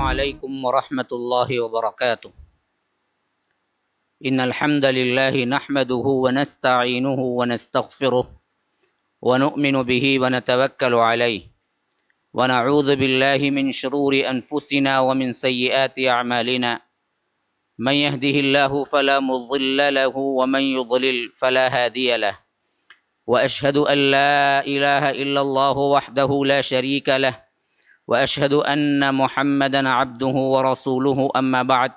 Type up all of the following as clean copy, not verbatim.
علیکم ورحمۃ اللہ وبرکاتہ۔ ان الحمد للہ نحمده ونستعینه ونستغفره ونؤمن به ونتوکل علیہ ونعوذ باللہ من شرور انفسنا ومن سیئات اعمالنا من يهده الله فلا مضل له ومن يضلل فلا هادي له واشهد ان لا اله الا الله وحده لا شريك له واشهد ان محمدا عبده ورسوله اما بعد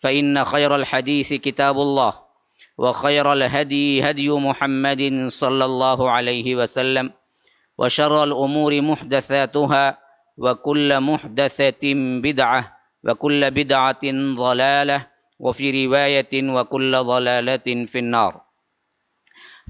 فان خير الحديث كتاب الله وخير الهدي هدي محمد صلى الله عليه وسلم وشر الامور محدثاتها وكل محدثة بدعة وكل بدعة ضلالة وفي رواية وكل ضلالة في النار۔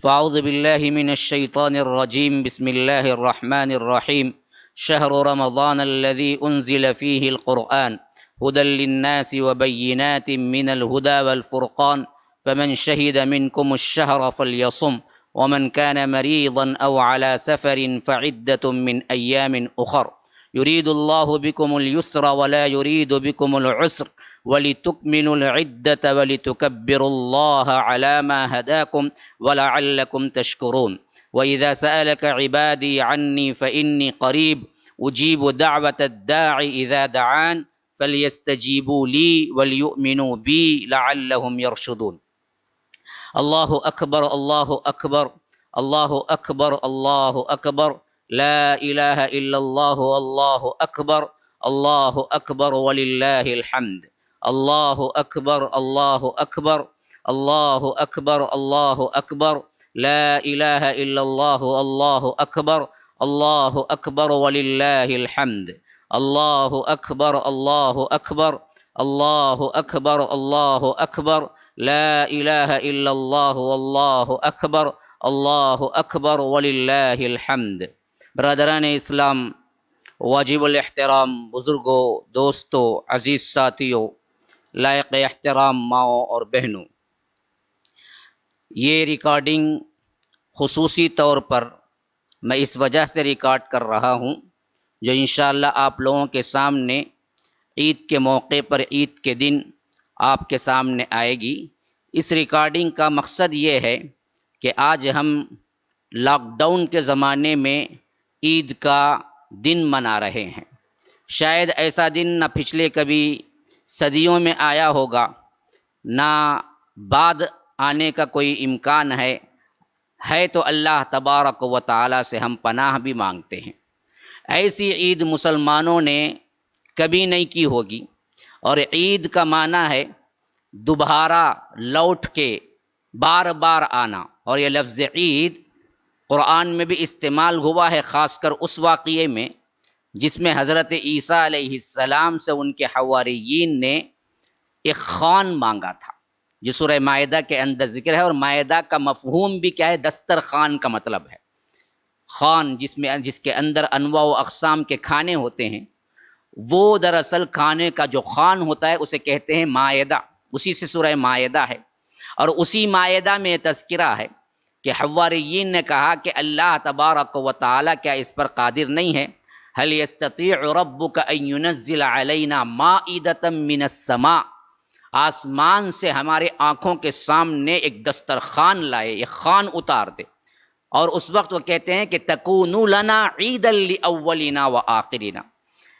فاعوذ بالله من الشيطان الرجيم، بسم الله الرحمن الرحيم۔ شهر رمضان الذي أنزل فيه القرآن هدى للناس وبينات من الهدى والفرقان فمن شهد منكم الشهر فليصم ومن كان مريضا أو على سفر فعدة من أيام أخر يريد الله بكم اليسر ولا يريد بكم العسر ولتكملوا العدة ولتكبروا الله على ما هداكم ولعلكم تشكرون۔ وإذا سألك عبادي عني فإني قريب أجيب دعوة الداع إذا دعان فليستجيبوا لي وليؤمنوا بي لعلهم يرشدون۔ الله أكبر الله أكبر الله أكبر الله أكبر لا إله إلا الله الله أكبر الله أكبر ولله الحمد۔ الله أكبر الله أكبر الله أكبر الله أكبر لا إله إلا الله الله أكبر الله أكبر ولله الحمد۔ الله أكبر الله أكبر الله أكبر الله أكبر لا إله إلا الله والله أكبر الله أكبر ولله الحمد۔ برادران اسلام، واجب الاحترام بزرگوں، دوستوں، عزیز ساتھیوں، لائق احترام ماؤں اور بہنوں، یہ ریکارڈنگ خصوصی طور پر میں اس وجہ سے ریکارڈ کر رہا ہوں جو انشاءاللہ آپ لوگوں کے سامنے عید کے موقع پر، عید کے دن آپ کے سامنے آئے گی۔ اس ریکارڈنگ کا مقصد یہ ہے کہ آج ہم لاک ڈاؤن کے زمانے میں عید کا دن منا رہے ہیں۔ شاید ایسا دن نہ پچھلے کبھی صدیوں میں آیا ہوگا، نہ بعد آنے کا کوئی امکان ہے تو اللہ تبارک و تعالی سے ہم پناہ بھی مانگتے ہیں۔ ایسی عید مسلمانوں نے کبھی نہیں کی ہوگی، اور عید کا معنی ہے دوبارہ لوٹ کے بار بار آنا، اور یہ لفظ عید قرآن میں بھی استعمال ہوا ہے، خاص کر اس واقعے میں جس میں حضرت عیسیٰ علیہ السلام سے ان کے حواریین نے ایک خوان مانگا تھا، جو سورہ مائدہ کے اندر ذکر ہے۔ اور مائدہ کا مفہوم بھی کیا ہے؟ دسترخوان کا مطلب ہے۔ خوان جس کے اندر انواع و اقسام کے کھانے ہوتے ہیں، وہ دراصل کھانے کا جو خوان ہوتا ہے اسے کہتے ہیں مائدہ، اسی سے سورہ مائدہ ہے۔ اور اسی مائدہ میں تذکرہ ہے کہ حواریین نے کہا کہ اللہ تبارک و تعالی کیا اس پر قادر نہیں ہے؟ هل يستطيع ربك ان ينزل علينا مائدة من السماء، آسمان سے ہمارے آنکھوں کے سامنے ایک دسترخوان لائے، ایک خوان اتار دے۔ اور اس وقت وہ کہتے ہیں کہ تکون لنا عیدا لاولنا وآخرنا،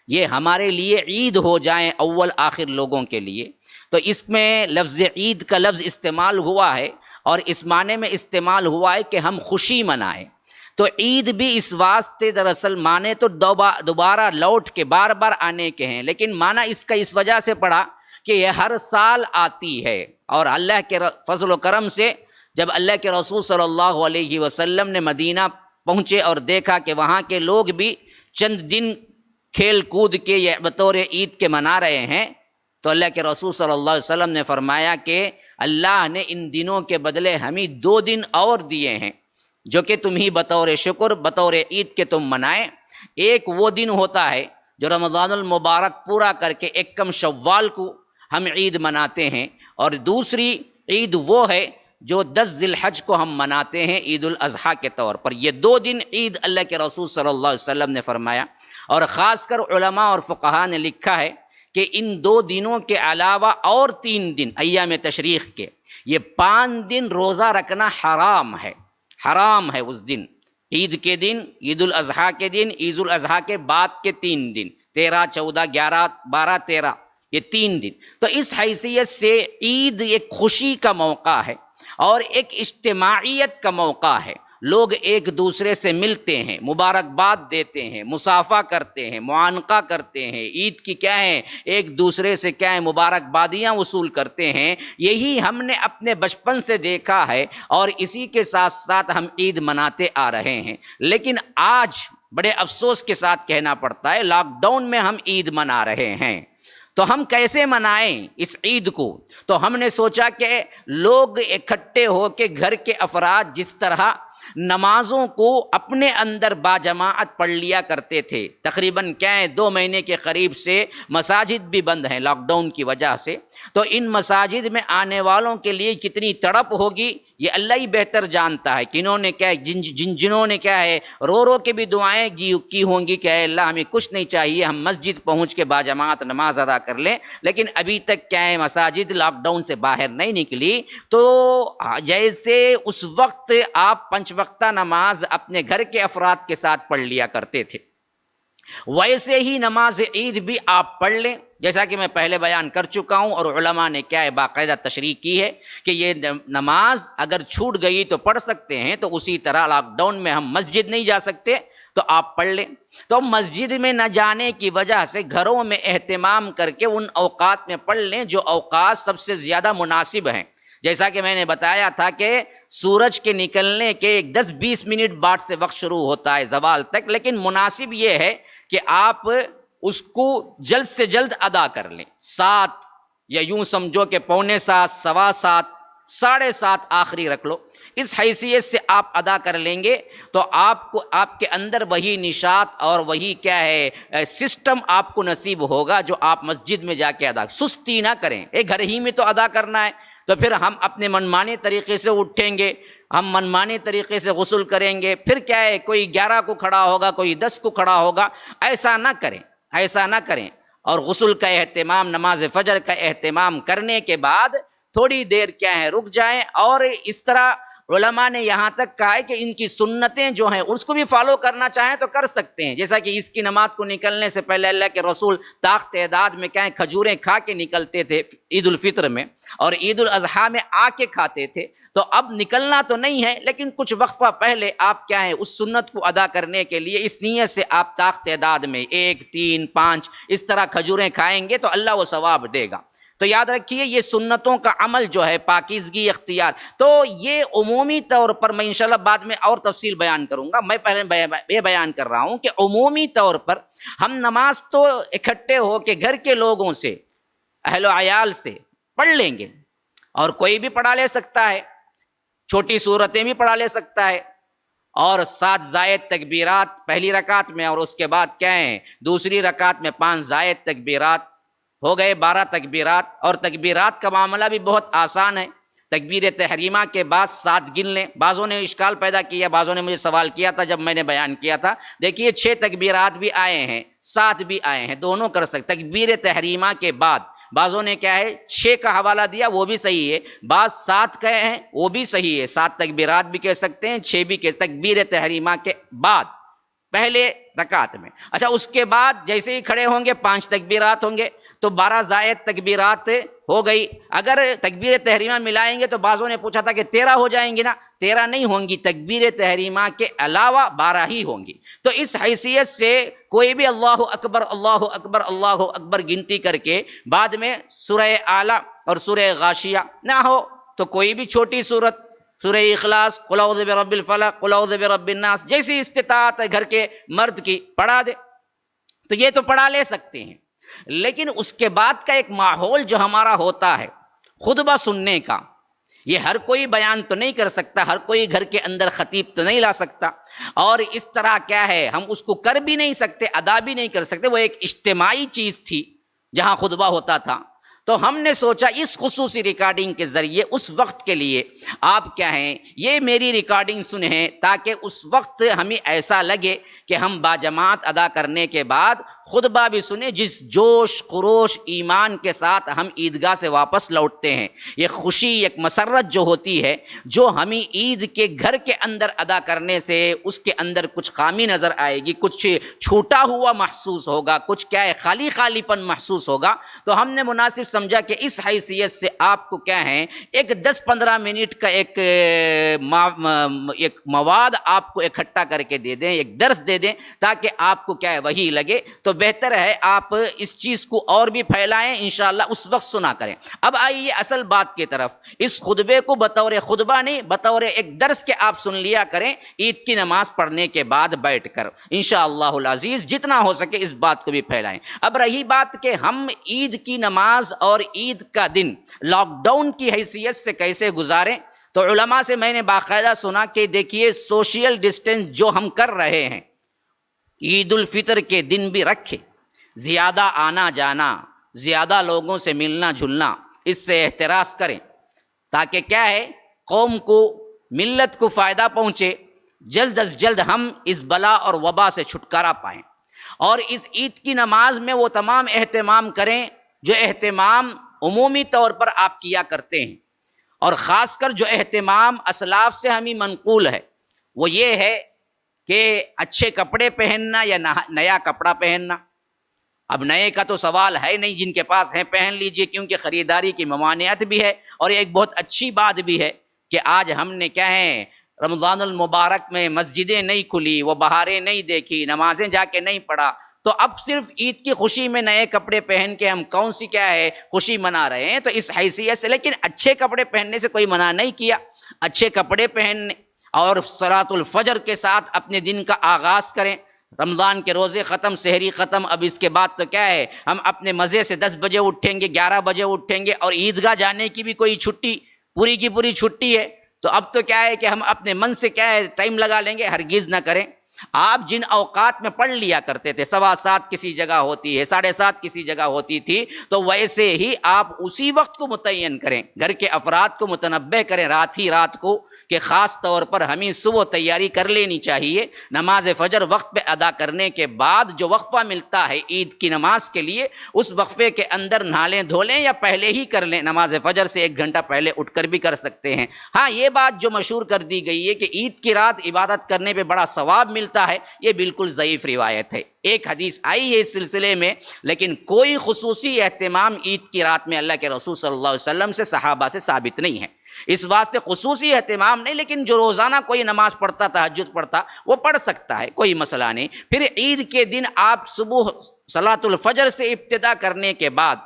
یہ ہمارے لیے عید ہو جائیں اول آخر لوگوں کے لیے۔ تو اس میں لفظ عید کا لفظ استعمال ہوا ہے، اور اس معنی میں استعمال ہوا ہے کہ ہم خوشی منائیں۔ تو عید بھی اس واسطے دراصل معنی تو دوبارہ لوٹ کے بار بار آنے کے ہیں، لیکن معنی اس کا اس وجہ سے پڑا کہ یہ ہر سال آتی ہے۔ اور اللہ کے فضل و کرم سے جب اللہ کے رسول صلی اللہ علیہ وسلم نے مدینہ پہنچے اور دیکھا کہ وہاں کے لوگ بھی چند دن کھیل کود کے یہ بطور عید کے منا رہے ہیں، تو اللہ کے رسول صلی اللہ علیہ وسلم نے فرمایا کہ اللہ نے ان دنوں کے بدلے ہمیں 2 دن اور دیے ہیں، جو کہ تم ہی بطور شکر، بطور عید کے تم منائیں۔ ایک وہ دن ہوتا ہے جو رمضان المبارک پورا کر کے 1 شوال کو ہم عید مناتے ہیں، اور دوسری عید وہ ہے جو 10 ذی الحج کو ہم مناتے ہیں عید الاضحیٰ کے طور پر۔ یہ 2 دن عید اللہ کے رسول صلی اللہ علیہ وسلم نے فرمایا، اور خاص کر علماء اور فقہاء نے لکھا ہے کہ ان 2 دنوں کے علاوہ اور 3 دن ایام تشریق کے، یہ 5 دن روزہ رکھنا حرام ہے، حرام ہے اس دن، عید کے دن، عید الاضحیٰ کے دن، عید الاضحیٰ کے بعد کے 3 دن، 13، 14، 11، 12، 13، یہ 3 دن۔ تو اس حیثیت سے عید ایک خوشی کا موقع ہے اور ایک اجتماعیت کا موقع ہے، لوگ ایک دوسرے سے ملتے ہیں، مبارکباد دیتے ہیں، مصافحہ کرتے ہیں، معانقہ کرتے ہیں، عید کی کیا ہے، ایک دوسرے سے کیا ہے، مبارکبادیاں وصول کرتے ہیں۔ یہی ہم نے اپنے بچپن سے دیکھا ہے اور اسی کے ساتھ ساتھ ہم عید مناتے آ رہے ہیں۔ لیکن آج بڑے افسوس کے ساتھ کہنا پڑتا ہے، لاک ڈاؤن میں ہم عید منا رہے ہیں، تو ہم کیسے منائیں اس عید کو؟ تو ہم نے سوچا کہ لوگ اکٹھے ہو کے گھر کے افراد جس طرح نمازوں کو اپنے اندر باجماعت پڑھ لیا کرتے تھے، تقریباً کیا ہے 2 مہینے کے قریب سے مساجد بھی بند ہیں لاک ڈاؤن کی وجہ سے، تو ان مساجد میں آنے والوں کے لیے کتنی تڑپ ہوگی یہ اللہ ہی بہتر جانتا ہے، کنہوں نے کیا ہے، جنہوں نے کیا ہے رو رو کے بھی دعائیں کی ہوں گی کہ اے اللہ ہمیں کچھ نہیں چاہیے، ہم مسجد پہنچ کے باجماعت نماز ادا کر لیں، لیکن ابھی تک کیا ہے مساجد لاک ڈاؤن سے باہر نہیں نکلی۔ تو جیسے اس وقت آپ 5 وقتہ نماز اپنے گھر کے افراد کے ساتھ پڑھ لیا کرتے تھے، ویسے ہی نماز عید بھی آپ پڑھ لیں، جیسا کہ میں پہلے بیان کر چکا ہوں، اور علماء نے کیا ہے باقاعدہ تشریح کی ہے کہ یہ نماز اگر چھوٹ گئی تو پڑھ سکتے ہیں، تو اسی طرح لاک ڈاؤن میں ہم مسجد نہیں جا سکتے تو آپ پڑھ لیں۔ تو مسجد میں نہ جانے کی وجہ سے گھروں میں اہتمام کر کے ان اوقات میں پڑھ لیں جو اوقات سب سے زیادہ مناسب ہیں، جیسا کہ میں نے بتایا تھا کہ سورج کے نکلنے کے 10-20 منٹ بعد سے وقت شروع ہوتا ہے زوال تک، لیکن مناسب یہ ہے کہ آپ اس کو جلد سے جلد ادا کر لیں، 7 یا یوں سمجھو کہ 6:45، 7:15، 7:30 آخری رکھ لو، اس حیثیت سے آپ ادا کر لیں گے تو آپ کے اندر وہی نشاط اور وہی کیا ہے سسٹم آپ کو نصیب ہوگا جو آپ مسجد میں جا کے ادا، سستی نہ کریں، گھر ہی میں تو ادا کرنا ہے، تو پھر ہم اپنے منمانے طریقے سے اٹھیں گے، ہم منمانے طریقے سے غسل کریں گے، پھر کیا ہے کوئی 11 کو کھڑا ہوگا، کوئی 10 کو کھڑا ہوگا، ایسا نہ کریں، ایسا نہ کریں۔ اور غسل کا اہتمام، نماز فجر کا اہتمام کرنے کے بعد تھوڑی دیر کیا ہے رک جائیں، اور اس طرح علماء نے یہاں تک کہا ہے کہ ان کی سنتیں جو ہیں اس کو بھی فالو کرنا چاہیں تو کر سکتے ہیں، جیسا کہ اس کی نماز کو نکلنے سے پہلے اللہ کے رسول طاق تعداد میں کیا ہے کھجوریں کھا کے نکلتے تھے عید الفطر میں، اور عید الاضحیٰ میں آ کے کھاتے تھے، تو اب نکلنا تو نہیں ہے لیکن کچھ وقفہ پہلے آپ کیا ہے اس سنت کو ادا کرنے کے لیے اس نیت سے آپ طاق تعداد میں 1، 3، 5 اس طرح کھجوریں کھائیں گے تو اللہ وہ ثواب دے گا۔ تو یاد رکھیے یہ سنتوں کا عمل جو ہے پاکیزگی اختیار، تو یہ عمومی طور پر میں انشاءاللہ بعد میں اور تفصیل بیان کروں گا، میں پہلے یہ بیان کر رہا ہوں کہ عمومی طور پر ہم نماز تو اکٹھے ہو کے گھر کے لوگوں سے، اہل و عیال سے پڑھ لیں گے، اور کوئی بھی پڑھا لے سکتا ہے، چھوٹی صورتیں بھی پڑھا لے سکتا ہے، اور 7 زائد تکبیرات پہلی رکعت میں، اور اس کے بعد کیا ہیں دوسری رکعت میں 5 زائد تکبیرات، ہو گئے 12 تکبیرات۔ اور تکبیرات کا معاملہ بھی بہت آسان ہے، تکبیر تحریمہ کے بعد 7 گن لیں۔ بعضوں نے اشکال پیدا کیا، بعضوں نے مجھے سوال کیا تھا جب میں نے بیان کیا تھا، دیکھیے 6 تکبیرات بھی آئے ہیں، 7 بھی آئے ہیں، دونوں کر سکتے۔ تکبیر تحریمہ کے بعد بعضوں نے کیا ہے 6 کا حوالہ دیا، وہ بھی صحیح ہے، بعض 7 کہے ہیں وہ بھی صحیح ہے، 7 تکبیرات بھی کہہ سکتے ہیں، 6 بھی کہہ، تکبیر تحریمہ کے بعد پہلے رکعت میں۔ اچھا اس کے بعد جیسے ہی کھڑے ہوں گے 5 تکبیرات ہوں گے، تو 12 زائد تکبیرات ہو گئی۔ اگر تکبیر تحریمہ ملائیں گے تو بعضوں نے پوچھا تھا کہ 13 ہو جائیں گی نا، 13 نہیں ہوں گی، تکبیر تحریمہ کے علاوہ 12 ہی ہوں گی۔ تو اس حیثیت سے کوئی بھی اللہ اکبر اللہ اکبر اللہ اکبر گنتی کر کے بعد میں سورہ اعلیٰ اور سورہ غاشیہ نہ ہو تو کوئی بھی چھوٹی سورت، سورہ اخلاص، قل اعوذ برب الفلق، قل اعوذ برب الناس، جیسی استطاعت ہے گھر کے مرد کی پڑھا دے، تو یہ تو پڑھا لے سکتے ہیں۔ لیکن اس کے بعد کا ایک ماحول جو ہمارا ہوتا ہے خطبہ سننے کا، یہ ہر کوئی بیان تو نہیں کر سکتا، ہر کوئی گھر کے اندر خطیب تو نہیں لا سکتا، اور اس طرح کیا ہے ہم اس کو کر بھی نہیں سکتے، ادا بھی نہیں کر سکتے۔ وہ ایک اجتماعی چیز تھی جہاں خطبہ ہوتا تھا، تو ہم نے سوچا اس خصوصی ریکارڈنگ کے ذریعے اس وقت کے لیے آپ کیا ہیں یہ میری ریکارڈنگ سنیں، تاکہ اس وقت ہمیں ایسا لگے کہ ہم باجماعت ادا کرنے کے بعد خطبہ بھی سنیں جس جوش خروش ایمان کے ساتھ ہم عیدگاہ سے واپس لوٹتے ہیں. یہ خوشی، ایک مسرت جو ہوتی ہے، جو ہمیں عید کے گھر کے اندر ادا کرنے سے اس کے اندر کچھ خامی نظر آئے گی، کچھ چھوٹا ہوا محسوس ہوگا، کچھ کیا ہے خالی خالی پن محسوس ہوگا. تو ہم نے مناسب سمجھا کہ اس حیثیت سے آپ کو کیا ہے ایک 10-15 منٹ کا ایک مواد آپ کو اکٹھا کر کے دے دیں، ایک درس دے دیں، تاکہ آپ کو کیا ہے وہی لگے. تو بہتر ہے آپ اس چیز کو اور بھی پھیلائیں، انشاءاللہ اس وقت سنا کریں. اب آئیے اصل بات کی طرف. اس خطبے کو بطور خطبہ نہیں، بطور ایک درس کے آپ سن لیا کریں عید کی نماز پڑھنے کے بعد بیٹھ کر. انشاءاللہ العزیز جتنا ہو سکے اس بات کو بھی پھیلائیں. اب رہی بات کہ ہم عید کی نماز اور عید کا دن لاک ڈاؤن کی حیثیت سے کیسے گزاریں، تو علماء سے میں نے باقاعدہ سنا کہ دیکھیے سوشل ڈسٹینس جو ہم کر رہے ہیں، عید الفطر کے دن بھی رکھے، زیادہ آنا جانا، زیادہ لوگوں سے ملنا جلنا، اس سے احتراز کریں، تاکہ کیا ہے قوم کو، ملت کو فائدہ پہنچے، جلد از جلد ہم اس بلا اور وبا سے چھٹکارا پائیں. اور اس عید کی نماز میں وہ تمام اہتمام کریں جو اہتمام عمومی طور پر آپ کیا کرتے ہیں، اور خاص کر جو اہتمام اسلاف سے ہمیں منقول ہے وہ یہ ہے کہ اچھے کپڑے پہننا یا نیا کپڑا پہننا. اب نئے کا تو سوال ہے نہیں، جن کے پاس ہیں پہن لیجئے، کیونکہ خریداری کی ممانعت بھی ہے. اور ایک بہت اچھی بات بھی ہے کہ آج ہم نے کیا ہے رمضان المبارک میں مسجدیں نہیں کھلی، وہ بہاریں نہیں دیکھی، نمازیں جا کے نہیں پڑھا، تو اب صرف عید کی خوشی میں نئے کپڑے پہن کے ہم کون سی کیا ہے خوشی منا رہے ہیں. تو اس حیثیت سے لیکن اچھے کپڑے پہننے سے کوئی منع نہیں کیا، اچھے کپڑے پہننے اور صلاۃ الفجر کے ساتھ اپنے دن کا آغاز کریں. رمضان کے روزے ختم، سحری ختم، اب اس کے بعد تو کیا ہے ہم اپنے مزے سے 10 بجے اٹھیں گے، 11 بجے اٹھیں گے، اور عیدگاہ جانے کی بھی کوئی چھٹی، پوری کی پوری چھٹی ہے. تو اب تو کیا ہے کہ ہم اپنے من سے کیا ہے ٹائم لگا لیں گے. ہرگز نہ کریں. آپ جن اوقات میں پڑھ لیا کرتے تھے، 7:15 کسی جگہ ہوتی ہے، 7:30 کسی جگہ ہوتی تھی، تو ویسے ہی آپ اسی وقت کو متعین کریں، گھر کے افراد کو متنبہ کریں رات کو، کہ خاص طور پر ہمیں صبح تیاری کر لینی چاہیے. نماز فجر وقت پہ ادا کرنے کے بعد جو وقفہ ملتا ہے عید کی نماز کے لیے، اس وقفے کے اندر نہا لیں دھو لیں یا پہلے ہی کر لیں، نماز فجر سے 1 گھنٹہ پہلے اٹھ کر بھی کر سکتے ہیں. ہاں یہ بات جو مشہور کر دی گئی ہے کہ عید کی رات عبادت کرنے پہ بڑا ثواب ملتا ہے، یہ بالکل ضعیف روایت ہے. ایک حدیث آئی ہے اس سلسلے میں، لیکن کوئی خصوصی اہتمام عید کی رات میں اللہ کے رسول صلی اللہ علیہ وسلم سے، صحابہ سے ثابت نہیں ہے. اس واسطے خصوصی اہتمام نہیں، لیکن جو روزانہ کوئی نماز پڑھتا، تہجد پڑھتا، وہ پڑھ سکتا ہے، کوئی مسئلہ نہیں. پھر عید کے دن آپ صبح صلاۃ الفجر سے ابتدا کرنے کے بعد،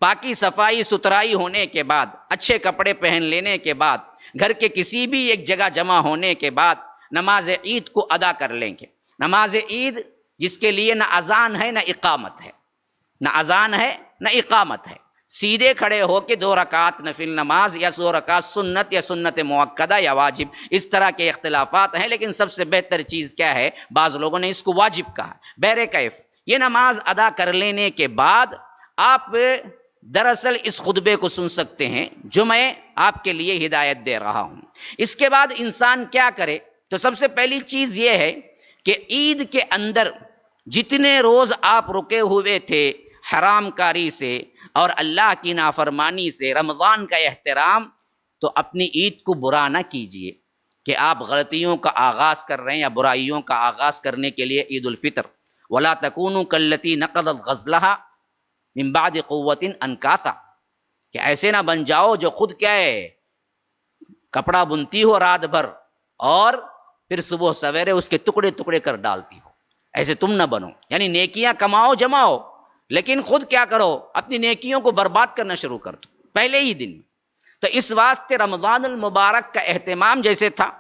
پاکی صفائی ستھرائی ہونے کے بعد، اچھے کپڑے پہن لینے کے بعد، گھر کے کسی بھی ایک جگہ جمع ہونے کے بعد نماز عید کو ادا کر لیں گے. نماز عید جس کے لیے نہ اذان ہے نہ اقامت ہے، نہ اذان ہے نہ اقامت ہے، سیدھے کھڑے ہو کے 2 رکعت نفل نماز یا 2 رکعت سنت یا سنت مؤکدہ یا واجب، اس طرح کے اختلافات ہیں. لیکن سب سے بہتر چیز کیا ہے، بعض لوگوں نے اس کو واجب کہا. بہرکیف یہ نماز ادا کر لینے کے بعد آپ دراصل اس خطبے کو سن سکتے ہیں جو میں آپ کے لیے ہدایت دے رہا ہوں. اس کے بعد انسان کیا کرے، تو سب سے پہلی چیز یہ ہے کہ عید کے اندر جتنے روز آپ رکے ہوئے تھے حرام کاری سے اور اللہ کی نافرمانی سے، رمضان کا احترام، تو اپنی عید کو برا نہ کیجئے کہ آپ غلطیوں کا آغاز کر رہے ہیں یا برائیوں کا آغاز کرنے کے لیے عید الفطر. وَلَا تَكُونُوا كَالَّتِي نَقَضَتْ غَزْلَهَا من بعد قوت انکاسا، کہ ایسے نہ بن جاؤ جو خود کیا ہے کپڑا بنتی ہو رات بھر اور پھر صبح سویرے اس کے ٹکڑے ٹکڑے کر ڈالتی ہو. ایسے تم نہ بنو. یعنی نیکیاں کماؤ جماؤ، لیکن خود کیا کرو، اپنی نیکیوں کو برباد کرنا شروع کر دو پہلے ہی دن. تو اس واسطے رمضان المبارک کا اہتمام جیسے تھا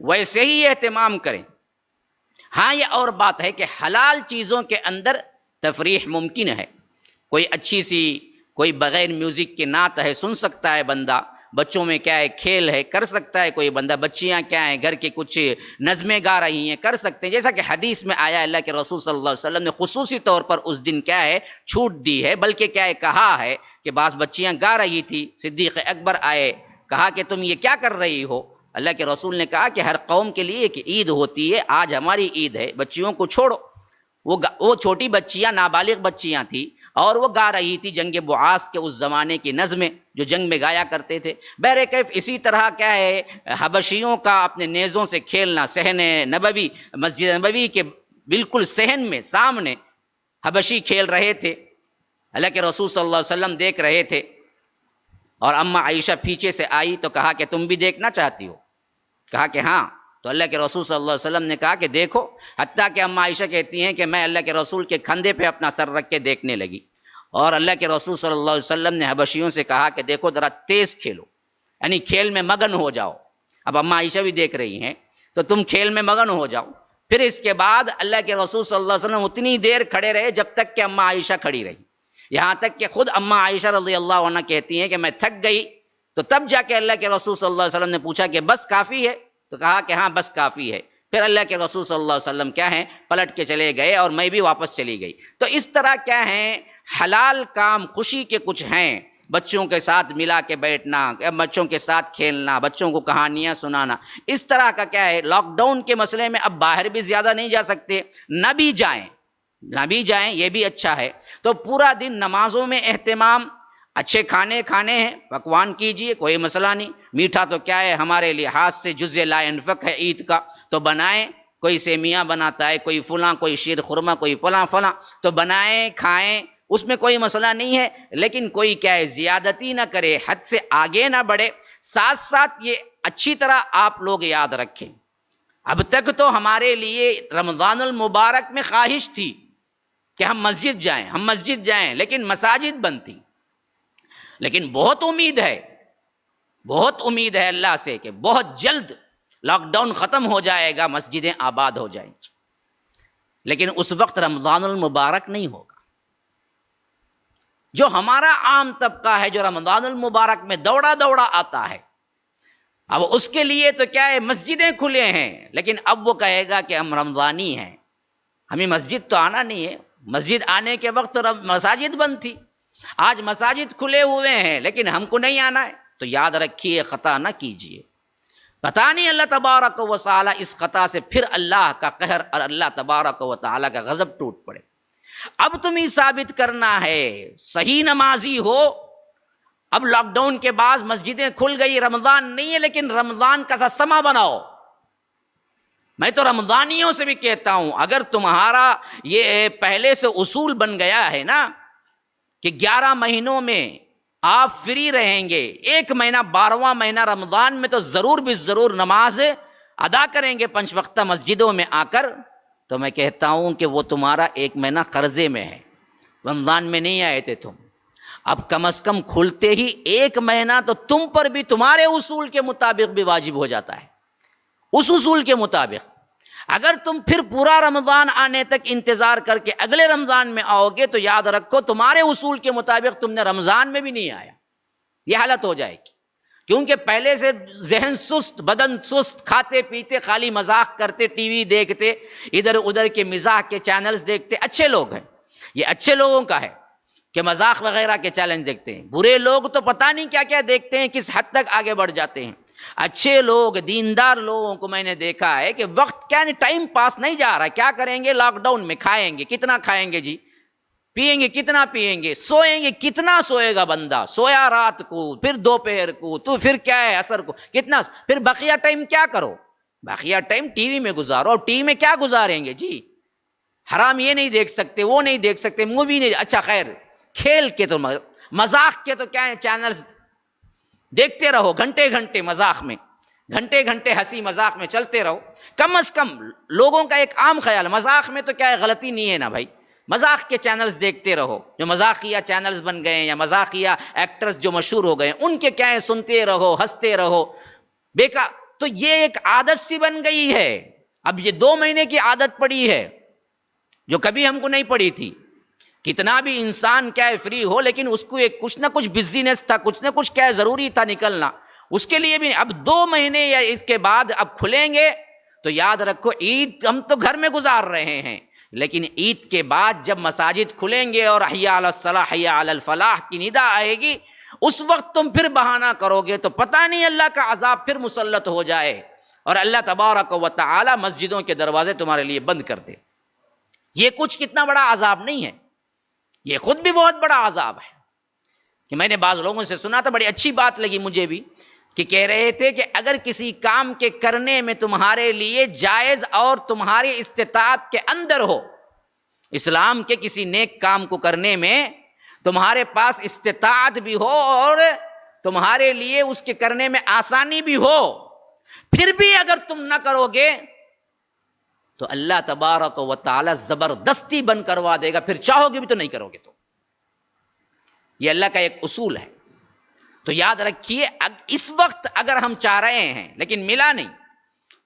ویسے ہی اہتمام کریں. ہاں یہ اور بات ہے کہ حلال چیزوں کے اندر تفریح ممکن ہے. کوئی اچھی سی، کوئی بغیر میوزک کے نعت ہے سن سکتا ہے بندہ، بچوں میں کیا ہے کھیل ہے کر سکتا ہے کوئی بندہ، بچیاں کیا ہیں گھر کے کچھ نظمیں گا رہی ہیں کر سکتے ہیں. جیسا کہ حدیث میں آیا اللہ کے رسول صلی اللہ علیہ وسلم نے خصوصی طور پر اس دن کیا ہے چھوٹ دی ہے، بلکہ کیا ہے کہا ہے کہ بعض بچیاں گا رہی تھی، صدیق اکبر آئے، کہا کہ تم یہ کیا کر رہی ہو؟ اللہ کے رسول نے کہا کہ ہر قوم کے لیے ایک عید ہوتی ہے، آج ہماری عید ہے، بچیوں کو چھوڑو. وہ چھوٹی بچیاں، نابالغ بچیاں تھیں، اور وہ گا رہی تھی جنگ بعاث کے اس زمانے کی نظمیں جو جنگ میں گایا کرتے تھے۔ بہرکیف اسی طرح کیا ہے حبشیوں کا اپنے نیزوں سے کھیلنا، صحن نبوی، مسجد نبوی کے بالکل صحن میں سامنے حبشی کھیل رہے تھے، اللہ کے رسول صلی اللہ علیہ وسلم دیکھ رہے تھے، اور اماں عائشہ پیچھے سے آئی تو کہا کہ تم بھی دیکھنا چاہتی ہو؟ کہا کہ ہاں۔ تو اللہ کے رسول صلی اللہ علیہ وسلم نے کہا کہ دیکھو، حتیٰ کہ اماں عائشہ کہتی ہیں کہ میں اللہ کے رسول کے کندھے پہ اپنا سر رکھ کے دیکھنے لگی، اور اللہ کے رسول صلی اللہ علیہ وسلم نے حبشیوں سے کہا کہ دیکھو ذرا تیز کھیلو، یعنی کھیل میں مگن ہو جاؤ۔ اب اماں عائشہ بھی دیکھ رہی ہیں تو تم کھیل میں مگن ہو جاؤ۔ پھر اس کے بعد اللہ کے رسول صلی اللہ علیہ وسلم اتنی دیر کھڑے رہے جب تک کہ اماں عائشہ کھڑی رہی، یہاں تک کہ خود اماں عائشہ رضی اللہ عنہ کہتی ہیں کہ میں تھک گئی، تو تب جا کے اللہ کے رسول صلی اللہ علیہ وسلم نے پوچھا کہ بس کافی ہے؟ تو کہا کہ ہاں بس کافی ہے۔ پھر اللہ کے رسول صلی اللہ علیہ وسلم کیا ہیں پلٹ کے چلے گئے، اور میں بھی واپس چلی گئی۔ تو اس طرح کیا ہیں حلال کام خوشی کے کچھ ہیں، بچوں کے ساتھ ملا کے بیٹھنا، بچوں کے ساتھ کھیلنا، بچوں کو کہانیاں سنانا، اس طرح کا کیا ہے۔ لاک ڈاؤن کے مسئلے میں اب باہر بھی زیادہ نہیں جا سکتے، نہ بھی جائیں یہ بھی اچھا ہے۔ تو پورا دن نمازوں میں اہتمام، اچھے کھانے کھانے ہیں، پکوان کیجئے، کوئی مسئلہ نہیں۔ میٹھا تو کیا ہے ہمارے لحاظ سے جزء لا ينفق ہے عید کا، تو بنائیں، کوئی سیمیاں بناتا ہے، کوئی فلاں، کوئی شیر خورما، کوئی فلاں، تو بنائیں کھائیں، اس میں کوئی مسئلہ نہیں ہے۔ لیکن کوئی کیا ہے زیادتی نہ کرے، حد سے آگے نہ بڑھے۔ ساتھ ساتھ یہ اچھی طرح آپ لوگ یاد رکھیں، اب تک تو ہمارے لیے رمضان المبارک میں خواہش تھی کہ ہم مسجد جائیں، لیکن مساجد بند تھی۔ لیکن بہت امید ہے اللہ سے کہ بہت جلد لاک ڈاؤن ختم ہو جائے گا، مسجدیں آباد ہو جائیں گی، لیکن اس وقت رمضان المبارک نہیں ہوگا۔ جو ہمارا عام طبقہ ہے جو رمضان المبارک میں دوڑا آتا ہے، اب اس کے لیے تو کیا ہے مسجدیں کھلے ہیں، لیکن اب وہ کہے گا کہ ہم رمضانی ہیں، ہمیں مسجد تو آنا نہیں ہے۔ مسجد آنے کے وقت مساجد بند تھی، آج مساجد کھلے ہوئے ہیں لیکن ہم کو نہیں آنا ہے، تو یاد رکھیے خطا نہ کیجیے، پتہ نہیں اللہ تبارک و تعالی اس خطا سے پھر اللہ کا قہر اور اللہ تبارک و تعالی کا غضب ٹوٹ پڑے۔ اب تمہیں ثابت کرنا ہے صحیح نمازی ہو۔ اب لاک ڈاؤن کے بعد مسجدیں کھل گئی، رمضان نہیں ہے لیکن رمضان کا سا سما بناؤ۔ میں تو رمضانیوں سے بھی کہتا ہوں، اگر تمہارا یہ پہلے سے اصول بن گیا ہے نا کہ 11 مہینوں میں آپ فری رہیں گے، ایک مہینہ 12واں مہینہ رمضان میں تو ضرور بھی ضرور نماز ادا کریں گے 5 وقتہ مسجدوں میں آ کر، تو میں کہتا ہوں کہ وہ تمہارا ایک مہینہ قرضے میں ہے، رمضان میں نہیں آئے تھے تم، اب کم از کم کھلتے ہی ایک مہینہ تو تم پر بھی تمہارے اصول کے مطابق بھی واجب ہو جاتا ہے۔ اس اصول کے مطابق اگر تم پھر پورا رمضان آنے تک انتظار کر کے اگلے رمضان میں آؤ گے تو یاد رکھو تمہارے اصول کے مطابق تم نے رمضان میں بھی نہیں آیا، یہ حالت ہو جائے گی، کیونکہ پہلے سے ذہن سست، بدن سست، کھاتے پیتے خالی مذاق کرتے، ٹی وی دیکھتے، ادھر ادھر کے مزاح کے چینلز دیکھتے۔ اچھے لوگ ہیں، یہ اچھے لوگوں کا ہے کہ مذاق وغیرہ کے چیلنج دیکھتے ہیں، برے لوگ تو پتہ نہیں کیا کیا دیکھتے ہیں، کس حد تک آگے بڑھ جاتے ہیں۔ اچھے لوگ، دیندار لوگوں کو میں نے دیکھا ہے کہ وقت کیا نہیں، ٹائم پاس نہیں جا رہا، کیا کریں گے لاک ڈاؤن میں، کھائیں گے کتنا کھائیں گے جی، پیئیں گے کتنا پیئیں گے، سوئیں گے کتنا سوئے گا بندہ، سویا رات کو، پھر دوپہر کو، تو پھر کیا ہے عصر کو کتنا، پھر بقیہ ٹائم کیا کرو، بقیہ ٹائم ٹی وی میں گزارو، اور ٹی وی میں کیا گزاریں گے جی، حرام یہ نہیں دیکھ سکتے، وہ نہیں دیکھ سکتے، مووی نہیں، اچھا خیر کھیل کے تو مذاق کے تو کیا ہے چینلز دیکھتے رہو، گھنٹے گھنٹے مذاق میں، گھنٹے گھنٹے ہنسی مذاق میں چلتے رہو۔ کم از کم لوگوں کا ایک عام خیال، مذاق میں تو کیا ہے غلطی نہیں ہے نا بھائی، مذاق کے چینلز دیکھتے رہو، جو مذاقیہ چینلز بن گئے ہیں یا مذاقیہ ایکٹرز جو مشہور ہو گئے ہیں ان کے کیا ہے سنتے رہو، ہنستے رہو، بیکار۔ تو یہ ایک عادت سی بن گئی ہے، اب یہ 2 مہینے کی عادت پڑی ہے جو کبھی ہم کو نہیں پڑی تھی۔ کتنا بھی انسان کیا ہے فری ہو لیکن اس کو ایک کچھ نہ کچھ بزنس تھا، کچھ نہ کچھ کیا ہے ضروری تھا نکلنا، اس کے لیے بھی اب 2 مہینے یا اس کے بعد اب کھلیں گے تو یاد رکھو عید ہم تو گھر میں گزار رہے ہیں، لیکن عید کے بعد جب مساجد کھلیں گے اور حی علی الصلاح حی علی الفلاح کی ندا آئے گی، اس وقت تم پھر بہانہ کرو گے تو پتہ نہیں اللہ کا عذاب پھر مسلط ہو جائے اور اللہ تبارک و تعالی مسجدوں کے دروازے تمہارے لیے بند کر دے۔ یہ کچھ کتنا بڑا عذاب نہیں ہے، یہ خود بھی بہت بڑا عذاب ہے. کہ میں نے بعض لوگوں سے سنا تھا، بڑی اچھی بات لگی مجھے بھی، کہ کہہ رہے تھے کہ اگر کسی کام کے کرنے میں تمہارے لیے جائز اور تمہاری استطاعت کے اندر ہو، اسلام کے کسی نیک کام کو کرنے میں تمہارے پاس استطاعت بھی ہو اور تمہارے لیے اس کے کرنے میں آسانی بھی ہو، پھر بھی اگر تم نہ کرو گے تو اللہ تبارک و تعالی زبردستی بند کروا دے گا، پھر چاہو گے بھی تو نہیں کرو گے. تو یہ اللہ کا ایک اصول ہے. تو یاد رکھیے اس وقت اگر ہم چاہ رہے ہیں لیکن ملا نہیں،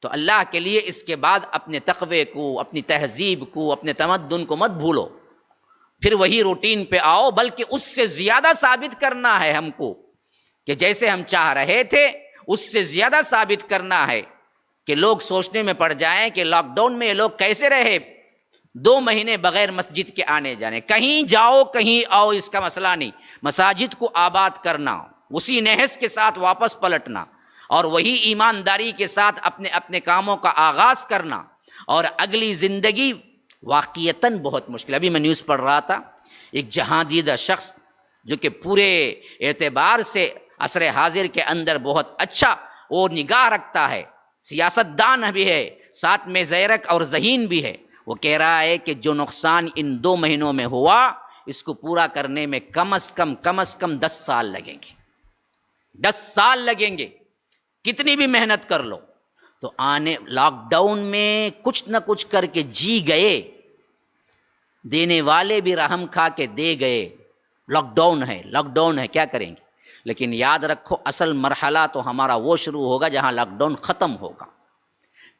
تو اللہ کے لیے اس کے بعد اپنے تقوی کو، اپنی تہذیب کو، اپنے تمدن کو مت بھولو، پھر وہی روٹین پہ آؤ، بلکہ اس سے زیادہ ثابت کرنا ہے ہم کو، کہ جیسے ہم چاہ رہے تھے اس سے زیادہ ثابت کرنا ہے. کہ لوگ سوچنے میں پڑ جائیں کہ لاک ڈاؤن میں یہ لوگ کیسے رہے 2 مہینے بغیر مسجد کے آنے جانے. کہیں جاؤ کہیں آؤ اس کا مسئلہ نہیں، مساجد کو آباد کرنا، اسی نہض کے ساتھ واپس پلٹنا اور وہی ایمانداری کے ساتھ اپنے اپنے کاموں کا آغاز کرنا، اور اگلی زندگی واقعتاً بہت مشکل. ابھی میں نیوز پڑھ رہا تھا، ایک جہاں دیدہ شخص جو کہ پورے اعتبار سے عصر حاضر کے اندر بہت اچھا وہ نگاہ رکھتا ہے، سیاست دان بھی ہے، ساتھ میں زیرک اور ذہین بھی ہے، وہ کہہ رہا ہے کہ جو نقصان ان 2 مہینوں میں ہوا اس کو پورا کرنے میں کم از کم 10 سال لگیں گے. 10 سال لگیں گے، کتنی بھی محنت کر لو. تو آنے لاک ڈاؤن میں کچھ نہ کچھ کر کے جی گئے، دینے والے بھی رحم کھا کے دے گئے. لاک ڈاؤن ہے کیا کریں گے. لیکن یاد رکھو اصل مرحلہ تو ہمارا وہ شروع ہوگا جہاں لاک ڈاؤن ختم ہوگا،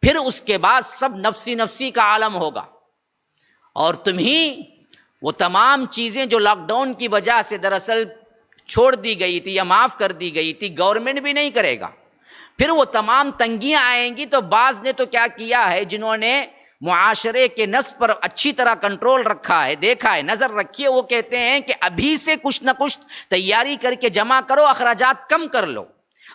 پھر اس کے بعد سب نفسی کا عالم ہوگا، اور تمہیں وہ تمام چیزیں جو لاک ڈاؤن کی وجہ سے دراصل چھوڑ دی گئی تھی یا معاف کر دی گئی تھی، گورنمنٹ بھی نہیں کرے گا. پھر وہ تمام تنگیاں آئیں گی. تو بعض نے تو کیا کیا ہے، جنہوں نے معاشرے کے نفس پر اچھی طرح کنٹرول رکھا ہے، دیکھا ہے، نظر رکھی ہے، وہ کہتے ہیں کہ ابھی سے کچھ نہ کچھ تیاری کر کے جمع کرو، اخراجات کم کر لو،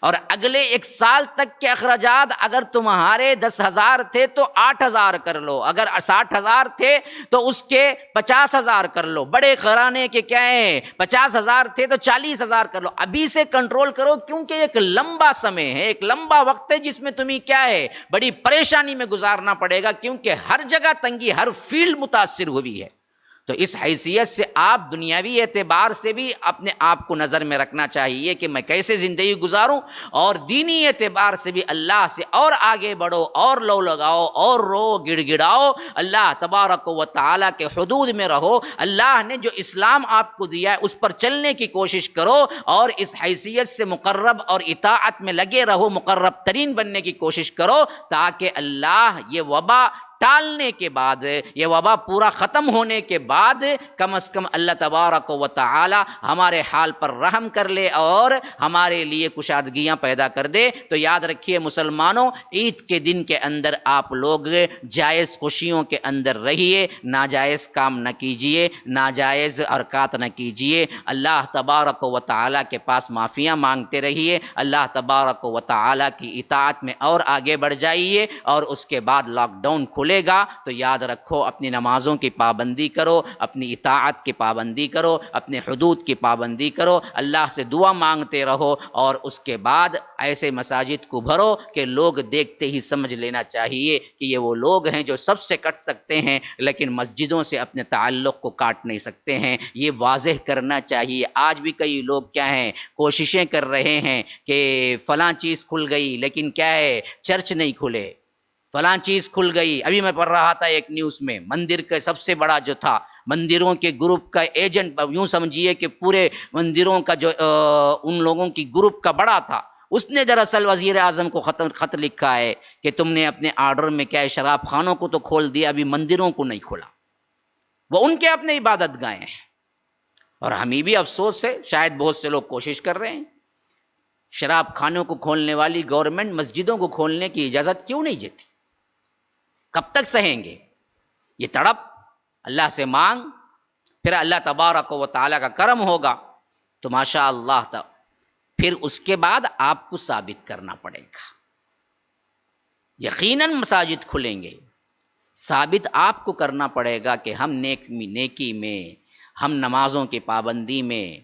اور اگلے 1 سال تک کے اخراجات اگر تمہارے 10,000 تھے تو 8,000 کر لو، اگر 60,000 تھے تو اس کے 50,000 کر لو، بڑے گھرانے کے کیا ہیں 50,000 تھے تو 40,000 کر لو. ابھی سے کنٹرول کرو، کیونکہ ایک لمبا سمے ہے، ایک لمبا وقت ہے جس میں تمہیں کیا ہے بڑی پریشانی میں گزارنا پڑے گا، کیونکہ ہر جگہ تنگی، ہر فیلڈ متاثر ہوئی ہے. تو اس حیثیت سے آپ دنیاوی اعتبار سے بھی اپنے آپ کو نظر میں رکھنا چاہیے کہ میں کیسے زندگی گزاروں، اور دینی اعتبار سے بھی اللہ سے اور آگے بڑھو، اور لو لگاؤ، اور رو گڑ گڑاؤ، اللہ تبارک و تعالیٰ کے حدود میں رہو. اللہ نے جو اسلام آپ کو دیا ہے اس پر چلنے کی کوشش کرو، اور اس حیثیت سے مقرب اور اطاعت میں لگے رہو، مقرب ترین بننے کی کوشش کرو، تاکہ اللہ یہ وبا ٹالنے کے بعد، یہ وبا پورا ختم ہونے کے بعد کم از کم اللہ تبارک و تعالی ہمارے حال پر رحم کر لے اور ہمارے لیے کشادگیاں پیدا کر دے. تو یاد رکھیے مسلمانوں، عید کے دن کے اندر آپ لوگ جائز خوشیوں کے اندر رہیے، ناجائز کام نہ کیجیے، ناجائز حرکات نہ کیجیے. اللہ تبارک و تعالی کے پاس معافیاں مانگتے رہیے، اللہ تبارک و تعالی کی اطاعت میں اور آگے بڑھ جائیے. اور اس کے بعد لاک ڈاؤن کھلے گا تو یاد رکھو اپنی نمازوں کی پابندی کرو، اپنی اطاعت کی پابندی کرو، اپنے حدود کی پابندی کرو، اللہ سے دعا مانگتے رہو، اور اس کے بعد ایسے مساجد کو بھرو کہ لوگ دیکھتے ہی سمجھ لینا چاہیے کہ یہ وہ لوگ ہیں جو سب سے کٹ سکتے ہیں لیکن مسجدوں سے اپنے تعلق کو کاٹ نہیں سکتے ہیں. یہ واضح کرنا چاہیے. آج بھی کئی لوگ کیا ہیں کوششیں کر رہے ہیں کہ فلاں چیز کھل گئی لیکن کیا ہے چرچ نہیں کھلے، فلاں چیز کھل گئی. ابھی میں پڑھ رہا تھا ایک نیوز میں، مندر کا سب سے بڑا جو تھا مندروں کے گروپ کا ایجنٹ، یوں سمجھیے کہ پورے مندروں کا جو ان لوگوں کی گروپ کا بڑا تھا، اس نے دراصل وزیر اعظم کو خط لکھا ہے کہ تم نے اپنے آرڈر میں کیا ہے شراب خانوں کو تو کھول دیا، ابھی مندروں کو نہیں کھولا. وہ ان کے اپنے عبادت گاہیں ہیں. اور ہمیں بھی افسوس ہے، شاید بہت سے لوگ کوشش کر رہے ہیں، شراب خانوں کو کھولنے والی گورنمنٹ مسجدوں کو کھولنے کی اجازت کیوں نہیں دیتی؟ کب تک سہیں گے یہ تڑپ؟ اللہ سے مانگ، پھر اللہ تبارک و تعالیٰ کا کرم ہوگا تو ماشاء اللہ پھر اس کے بعد آپ کو ثابت کرنا پڑے گا. یقیناً مساجد کھلیں گے، ثابت آپ کو کرنا پڑے گا کہ ہم نیکی میں، ہم نمازوں کی پابندی میں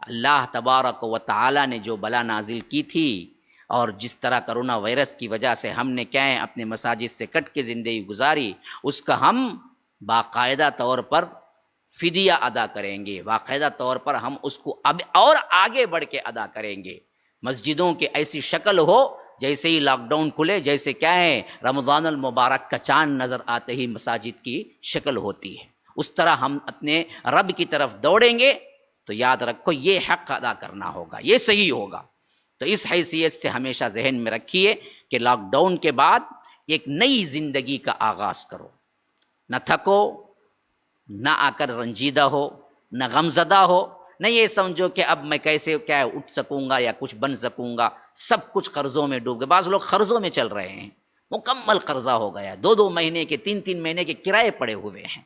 اللہ تبارک و تعالی نے جو بلا نازل کی تھی، اور جس طرح کرونا وائرس کی وجہ سے ہم نے کیا ہے اپنے مساجد سے کٹ کے زندگی گزاری، اس کا ہم باقاعدہ طور پر فدیہ ادا کریں گے، باقاعدہ طور پر ہم اس کو اب اور آگے بڑھ کے ادا کریں گے۔ مسجدوں کی ایسی شکل ہو جیسے ہی لاک ڈاؤن کھلے، جیسے کیا ہے رمضان المبارک کا چاند نظر آتے ہی مساجد کی شکل ہوتی ہے، اس طرح ہم اپنے رب کی طرف دوڑیں گے۔ تو یاد رکھو یہ حق ادا کرنا ہوگا، یہ صحیح ہوگا۔ تو اس حیثیت سے ہمیشہ ذہن میں رکھیے کہ لاک ڈاؤن کے بعد ایک نئی زندگی کا آغاز کرو، نہ تھکو، نہ آ کر رنجیدہ ہو، نہ غمزدہ ہو، نہ یہ سمجھو کہ اب میں کیسے کیا اٹھ سکوں گا یا کچھ بن سکوں گا، سب کچھ قرضوں میں ڈوب گئے۔ بعض لوگ قرضوں میں چل رہے ہیں، مکمل قرضہ ہو گیا، 2 مہینے کے 3 مہینے کے کرائے پڑے ہوئے ہیں،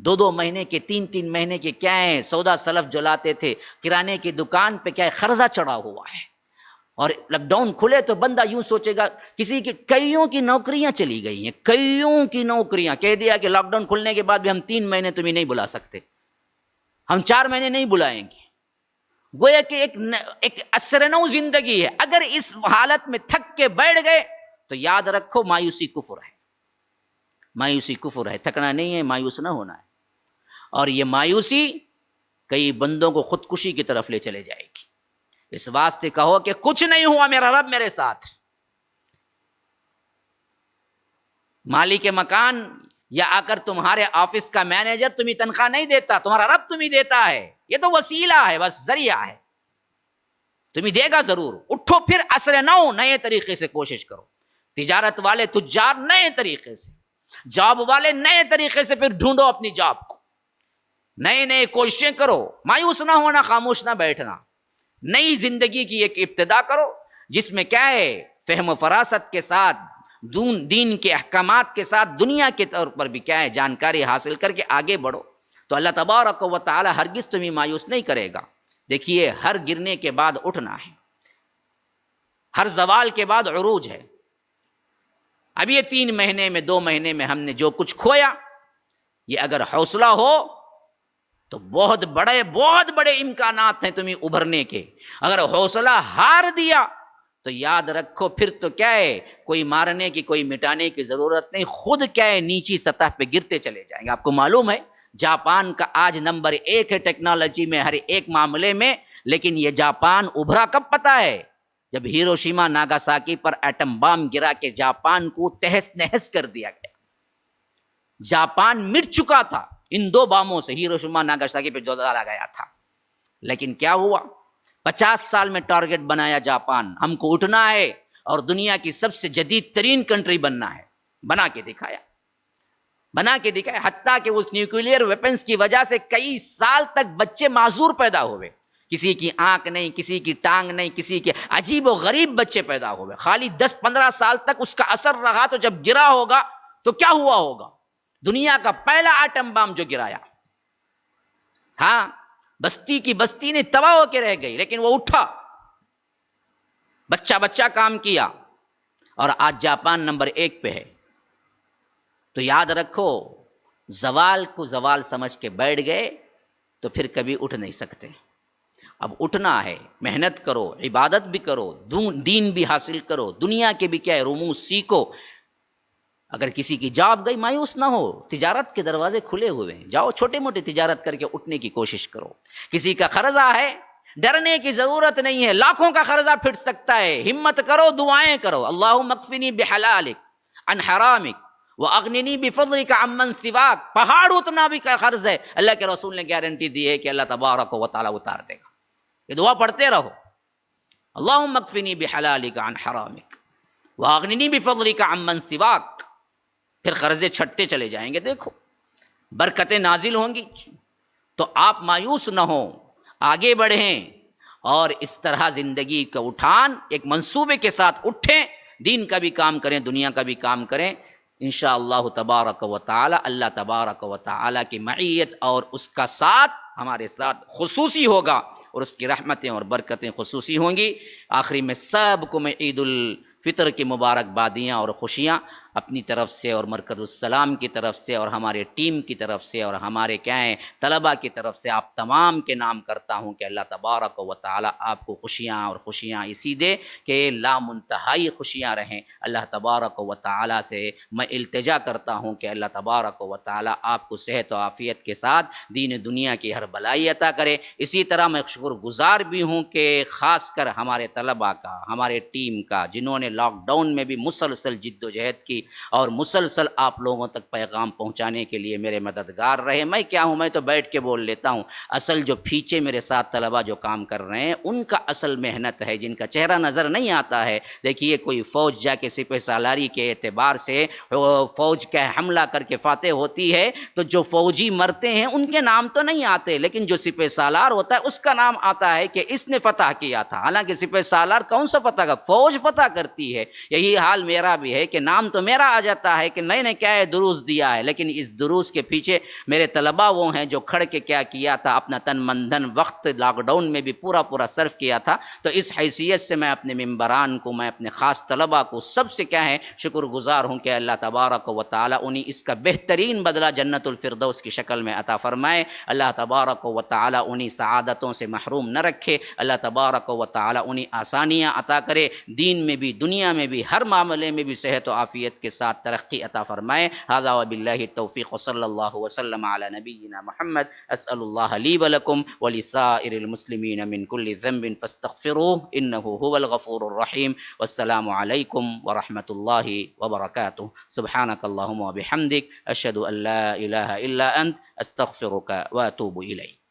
2 مہینے کے 3 مہینے کے کیا ہے سودا سلف جو لاتے تھے کرانے کی دکان پہ کیا ہے قرضہ چڑھا ہوا ہے۔ اور لاک ڈاؤن کھلے تو بندہ یوں سوچے گا، کسی کی کئیوں کی نوکریاں چلی گئی ہیں، کئیوں کی نوکریاں، کہہ دیا کہ لاک ڈاؤن کھلنے کے بعد بھی ہم 3 مہینے تمہیں نہیں بلا سکتے، ہم 4 مہینے نہیں بلائیں گے۔ گویا کہ ایک اثر نو زندگی ہے۔ اگر اس حالت میں تھک کے بیٹھ گئے تو یاد رکھو مایوسی کفر ہے، مایوسی کفر ہے، تھکنا نہیں ہے، مایوس نہ ہونا ہے۔ اور یہ مایوسی کئی بندوں کو خودکشی کی طرف لے چلے جائے گی۔ اس واسطے کہو کہ کچھ نہیں ہوا، میرا رب میرے ساتھ۔ مالک مکان یا آ کر تمہارے آفس کا مینیجر تمہیں تنخواہ نہیں دیتا، تمہارا رب تمہیں دیتا ہے، یہ تو وسیلہ ہے، بس ذریعہ ہے، تمہیں دے گا ضرور۔ اٹھو پھر عصر نو نئے طریقے سے کوشش کرو، تجارت والے تجار نئے طریقے سے، جاب والے نئے طریقے سے پھر ڈھونڈو اپنی جاب کو، نئے کوششیں کرو، مایوس نہ ہونا، خاموش نہ بیٹھنا۔ نئی زندگی کی ایک ابتدا کرو جس میں کیا ہے فہم و فراست کے ساتھ، دین کے احکامات کے ساتھ، دنیا کے طور پر بھی کیا ہے جانکاری حاصل کر کے آگے بڑھو، تو اللہ تبارک و تعالی ہرگز تمہیں مایوس نہیں کرے گا۔ دیکھیے ہر گرنے کے بعد اٹھنا ہے، ہر زوال کے بعد عروج ہے۔ اب یہ 3 مہینے میں 2 مہینے میں ہم نے جو کچھ کھویا، یہ اگر حوصلہ ہو تو بہت بڑے امکانات ہیں تمہیں ابھرنے کے۔ اگر حوصلہ ہار دیا تو یاد رکھو پھر تو کیا ہے کوئی مارنے کی، کوئی مٹانے کی ضرورت نہیں، خود کیا ہے نیچی سطح پہ گرتے چلے جائیں گے۔ آپ کو معلوم ہے جاپان کا آج نمبر 1 ہے ٹیکنالوجی میں، ہر ایک معاملے میں، لیکن یہ جاپان ابھرا کب پتہ ہے؟ جب ہیروشیما ناگاساکی پر ایٹم بام گرا کے جاپان کو تہس نہس کر دیا گیا۔ جاپان مٹ چکا تھا ان 2 باموں سے، ہیروشیما ناگاساکی پہ جو ڈالا گیا تھا، لیکن کیا ہوا؟ 50 سال میں ٹارگٹ بنایا جاپان، ہم کو اٹھنا ہے اور دنیا کی سب سے جدید ترین کنٹری بننا ہے، بنا کے دکھایا، حتیٰ کہ اس نیوکلیئر ویپنز کی وجہ سے کئی سال تک بچے معذور پیدا ہوئے، کسی کی آنکھ نہیں، کسی کی ٹانگ نہیں، کسی کے عجیب و غریب بچے پیدا ہوئے، خالی 10-15 سال تک اس کا اثر رہا۔ تو جب گرا ہوگا تو کیا ہوا ہوگا؟ دنیا کا پہلا ایٹم بم جو گرایا، ہاں بستی کی بستی نے تباہ ہو کے رہ گئی، لیکن وہ اٹھا، بچہ کام کیا، اور آج جاپان نمبر 1 پہ ہے۔ تو یاد رکھو زوال کو زوال سمجھ کے بیٹھ گئے تو پھر کبھی اٹھ نہیں سکتے۔ اب اٹھنا ہے، محنت کرو، عبادت بھی کرو، دین بھی حاصل کرو، دنیا کے بھی کیا ہے رموز سیکھو۔ اگر کسی کی جاب گئی مایوس نہ ہو، تجارت کے دروازے کھلے ہوئے ہیں، جاؤ چھوٹے موٹے تجارت کر کے اٹھنے کی کوشش کرو۔ کسی کا قرضہ ہے، ڈرنے کی ضرورت نہیں ہے، لاکھوں کا قرضہ پھٹ سکتا ہے، ہمت کرو، دعائیں کرو، اللہم اکفنی بحلالک عن حرامک واغننی بفضلک عمن سواک۔ پہاڑ اتنا بھی کا قرض ہے، اللہ کے رسول نے گارنٹی دی ہے کہ اللہ تبارک و تعالی اتار دے گا۔ یہ دعا پڑھتے رہو، اللہم اکفنی بحلالک عن حرامک واغننی بفضلک عمن سواک، پھر قرضے چھٹتے چلے جائیں گے، دیکھو برکتیں نازل ہوں گی۔ تو آپ مایوس نہ ہوں، آگے بڑھیں، اور اس طرح زندگی کا اٹھان ایک منصوبے کے ساتھ اٹھیں، دین کا بھی کام کریں، دنیا کا بھی کام کریں، انشاءاللہ تبارک و تعالی۔ اللہ تبارک و تعالی کی معیت اور اس کا ساتھ ہمارے ساتھ خصوصی ہوگا، اور اس کی رحمتیں اور برکتیں خصوصی ہوں گی۔ آخری میں سب کو میں عید الفطر کی مبارک بادیاں اور خوشیاں اپنی طرف سے اور مرکز السلام کی طرف سے اور ہمارے ٹیم کی طرف سے اور ہمارے کیا ہیں طلباء کی طرف سے آپ تمام کے نام کرتا ہوں کہ اللہ تبارک و تعالی آپ کو خوشیاں اور خوشیاں اسی دے کہ لامنتہائی خوشیاں رہیں۔ اللہ تبارک و تعالی سے میں التجا کرتا ہوں کہ اللہ تبارک و تعالی آپ کو صحت و عافیت کے ساتھ دین دنیا کی ہر بلائی عطا کرے۔ اسی طرح میں شکر گزار بھی ہوں کہ خاص کر ہمارے طلباء کا، ہمارے ٹیم کا، جنہوں نے لاک ڈاؤن میں بھی مسلسل جد و جہد کی اور مسلسل آپ لوگوں تک پیغام پہنچانے کے لیے میرے مددگار رہے۔ میں کیا ہوں، میں تو بیٹھ کے بول لیتا ہوں، اصل جو پیچھے میرے ساتھ طلباء جو کام کر رہے ہیں ان کا اصل محنت ہے، جن کا چہرہ نظر نہیں آتا ہے۔ دیکھیے کوئی فوج جا کے سپہ سالاری کے اعتبار سے فوج کا حملہ کر کے فاتح ہوتی ہے تو جو فوجی مرتے ہیں ان کے نام تو نہیں آتے، لیکن جو سپہ سالار ہوتا ہے اس کا نام آتا ہے کہ اس نے فتح کیا تھا۔ حالانکہ سپہ سالار کون سا فتح کا، فوج فتح کرتی ہے۔ یہی حال میرا بھی ہے کہ نام تو میرا آ جاتا ہے کہ میں نے کیا ہے دروس دیا ہے، لیکن اس دروس کے پیچھے میرے طلباء وہ ہیں جو کھڑ کے کیا کیا تھا، اپنا تن من دھن وقت لاک ڈاؤن میں بھی پورا صرف کیا تھا۔ تو اس حیثیت سے میں اپنے ممبران کو، میں اپنے خاص طلباء کو سب سے کیا ہے شکر گزار ہوں کہ اللہ تبارک و تعالی انہیں اس کا بہترین بدلہ جنت الفردوس کی شکل میں عطا فرمائے۔ اللہ تبارک و تعالی انہیں سعادتوں سے محروم نہ رکھے۔ اللہ تبارک و تعالی انہیں آسانیاں عطا کرے، دین میں بھی دنیا میں بھی ہر معاملے میں بھی صحت و عافیت کے ساتھ ترقی عطا فرمائے۔ ھذا وباللہ التوفیق وصلی اللہ وسلم علی نبینا محمد۔ اسأل اللہ لی ولکم ولسائر المسلمین من کل ذنب فاستغفروہ انہ هو الغفور الرحیم۔ والسلام علیکم ورحمۃ اللہ وبرکاتہ۔ سبحانک اللہم وبحمدک اشہد ان لا الہ الا انت استغفرک واتوب الیک۔